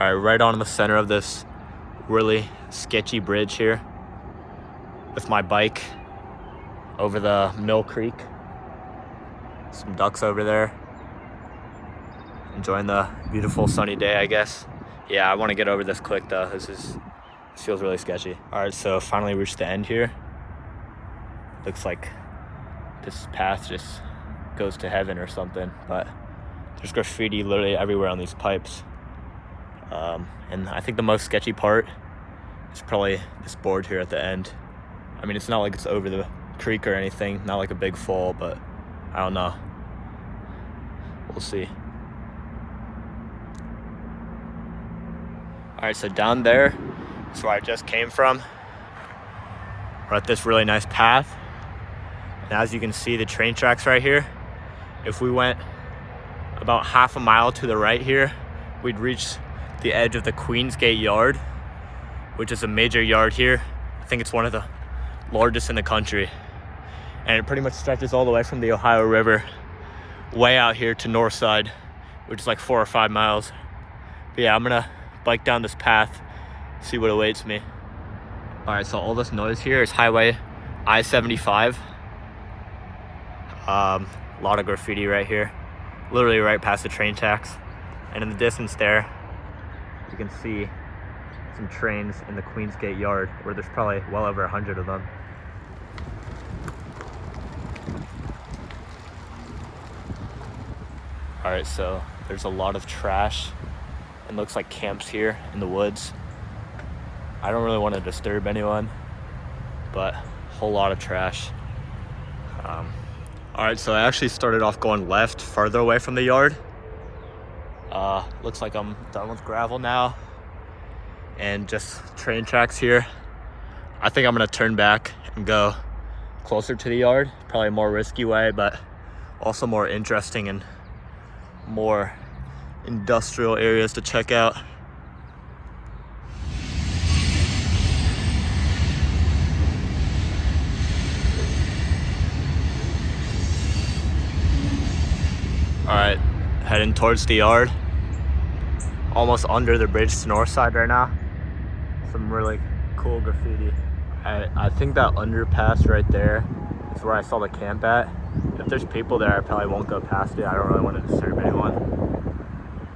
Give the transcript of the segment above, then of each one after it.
All right, right on the center of this really sketchy bridge here with my bike over the Mill Creek. Some ducks over there. Enjoying the beautiful sunny day, I guess. Yeah, I want to get over this quick though. This feels really sketchy. All right, so finally reached the end here. Looks like this path just goes to heaven or something, but there's graffiti literally everywhere on these pipes. And I think the most sketchy part is probably this board here at the end. I mean, it's not like it's over the creek or anything, not like a big fall, but I don't know. We'll see. All right, so down there is where I just came from. We're at this really nice path. And as you can see, the train tracks right here. If we went about half a mile to the right here, we'd reach the edge of the Queensgate Yard, which is a major yard here. I think it's one of the largest in the country. And it pretty much stretches all the way from the Ohio River way out here to Northside, which is like 4 or 5 miles. But yeah, I'm gonna bike down this path, see what awaits me. All right, so all this noise here is Highway I-75. A lot of graffiti right here, literally right past the train tracks. And in the distance there, you can see some trains in the Queensgate Yard, where there's probably well over 100 of them. All right, so there's a lot of trash. It looks like camps here in the woods. I don't really want to disturb anyone, but a whole lot of trash. All right, so I actually started off going left, farther away from the yard. Looks like I'm done with gravel now and just train tracks here. I think I'm gonna turn back and go closer to the yard. Probably a more risky way, but also more interesting and more industrial areas to check out. All right, heading towards the yard. Almost under the bridge to Northside right now. Some really cool graffiti. I think that underpass right there is where I saw the camp at. If there's people there, I probably won't go past it. I don't really want to disturb anyone.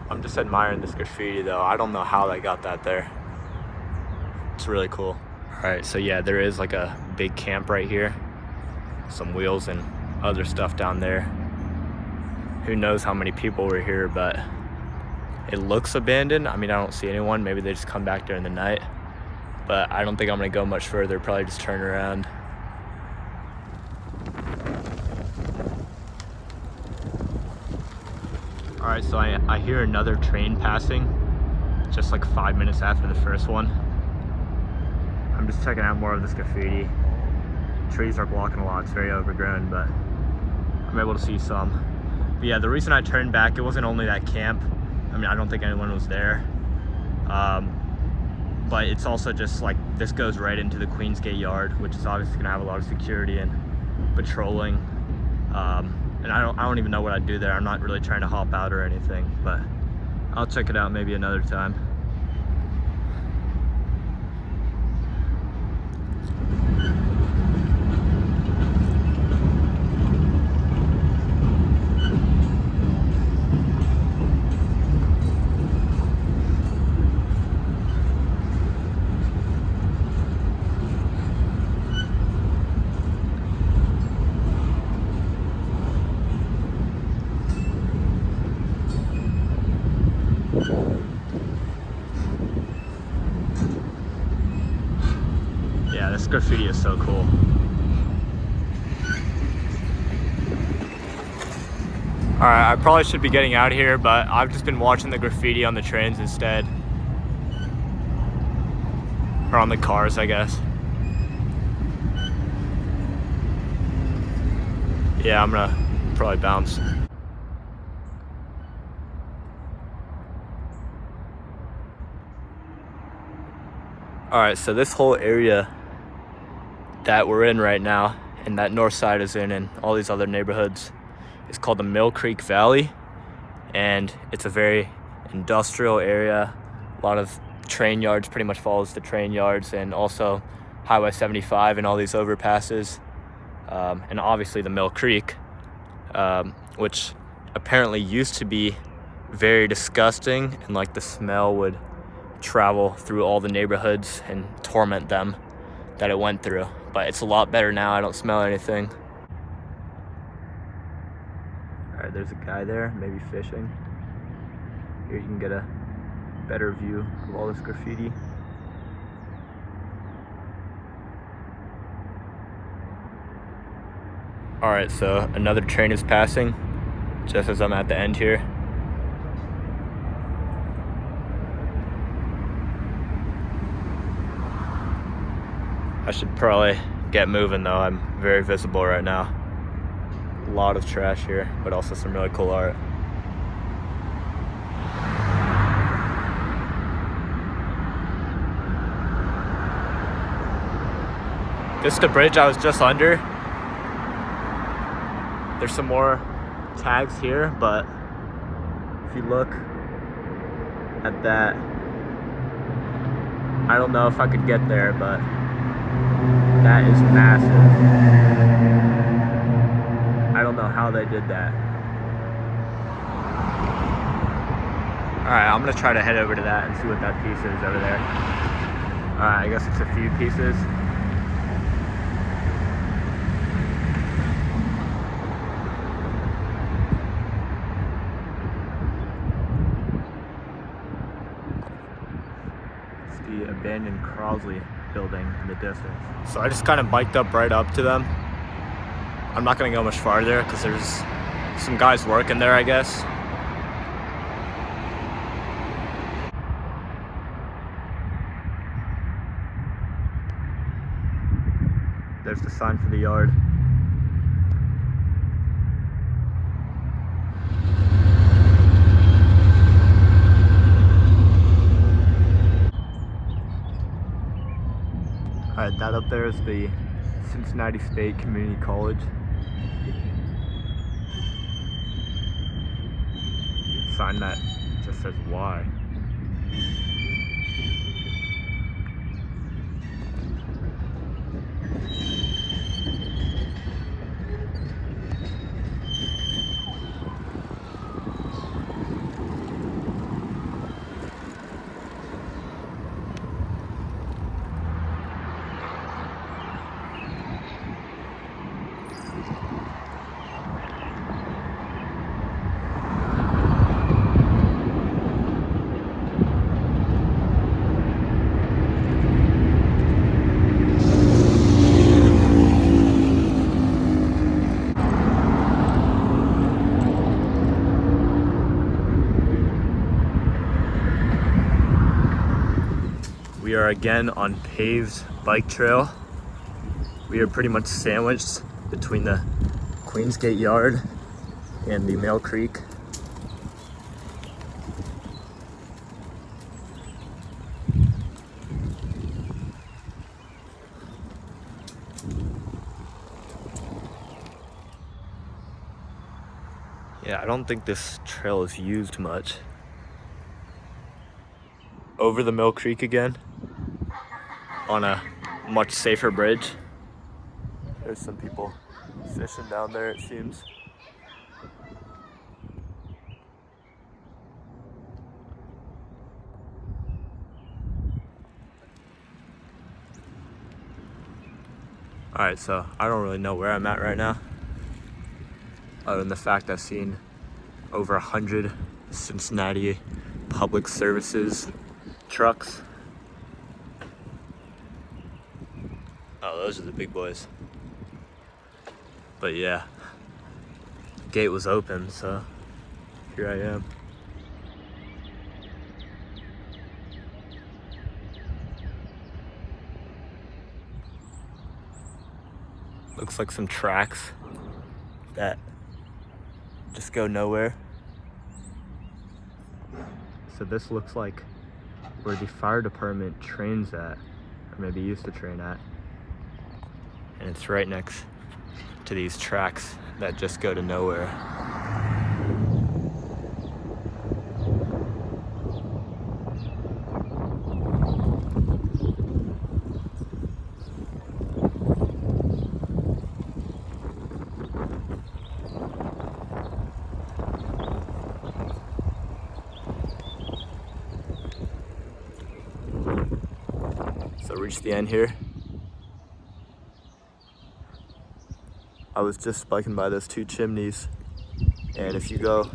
I'm just admiring this graffiti though. I don't know how they got that there. It's really cool. All right, so yeah, there is like a big camp right here. Some wheels and other stuff down there. Who knows how many people were here, but it looks abandoned. I mean, I don't see anyone. Maybe they just come back during the night, but I don't think I'm gonna go much further. Probably just turn around. All right, so I hear another train passing just like 5 minutes after the first one. I'm just checking out more of this graffiti. Trees are blocking a lot. It's very overgrown, but I'm able to see some. But yeah, the reason I turned back, it wasn't only that camp. I mean, I don't think anyone was there. But it's also just like, this goes right into the Queensgate Yard, which is obviously gonna have a lot of security and patrolling. And I don't even know what I'd do there. I'm not really trying to hop out or anything, but I'll check it out maybe another time. Yeah, this graffiti is so cool. All right, I probably should be getting out of here, but I've just been watching the graffiti on the trains instead. Or on the cars, I guess. Yeah, I'm gonna probably bounce. All right, so this whole area that we're in right now, and that Northside is in, and all these other neighborhoods, is called the Mill Creek Valley, and it's a very industrial area, A lot of train yards, pretty much follows the train yards, and also Highway 75 and all these overpasses. And obviously the Mill Creek, which apparently used to be very disgusting, and like the smell would travel through all the neighborhoods and torment them that it went through. But it's a lot better now. I don't smell anything. All right, there's a guy there, maybe fishing. Here you can get a better view of all this graffiti. All right, so another train is passing just as I'm at the end here. I should probably get moving though. I'm very visible right now. A lot of trash here, but also some really cool art. This is the bridge I was just under. There's some more tags here, but if you look at that, I don't know if I could get there, but that is massive. I don't know how they did that. Alright, I'm gonna try to head over to that and see what that piece is over there. Alright, I guess it's a few pieces. It's the abandoned Crosley building in the distance. So I just kind of biked up right up to them. I'm not gonna go much farther because there's some guys working there, I guess. There's the sign for the yard. Alright, that up there is the Cincinnati State Community College. Sign that just says Y. We are again on paved bike trail. We are pretty much sandwiched between the Queensgate Yard and the Mill Creek. Yeah, I don't think this trail is used much. Over the Mill Creek again, on a much safer bridge. There's some people fishing down there, it seems. Alright, so I don't really know where I'm at right now, other than the fact I've seen over 100 Cincinnati public services trucks. Oh, those are the big boys. But yeah, the gate was open, so here I am. Looks like some tracks that just go nowhere. So this looks like where the fire department trains at, or maybe used to train at. And it's right next to these tracks that just go to nowhere. So reach the end here. I was just biking by those two chimneys, and if you go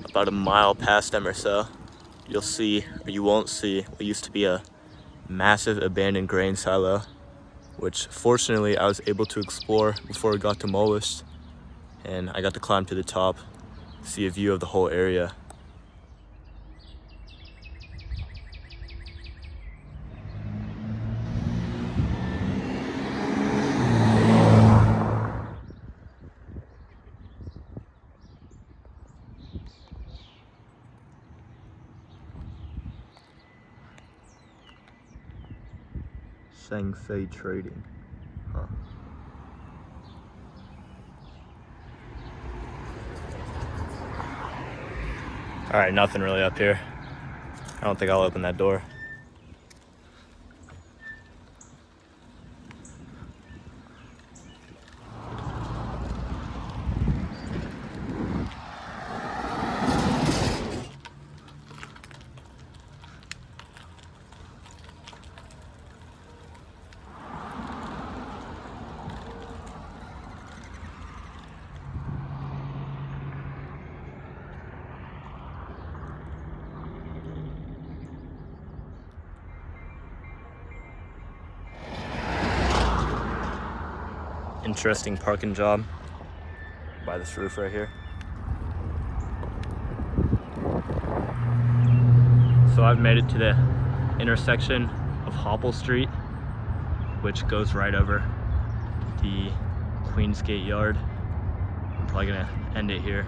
about a mile past them or so, you'll see, or you won't see, what used to be a massive abandoned grain silo, which fortunately I was able to explore before it got demolished, and I got to climb to the top, see a view of the whole area. Sensei Trading. Huh. All right, nothing really up here. I don't think I'll open that door. Interesting parking job by this roof right here. So I've made it to the intersection of Hopple Street, which goes right over the Queensgate Yard. I'm probably gonna end it here.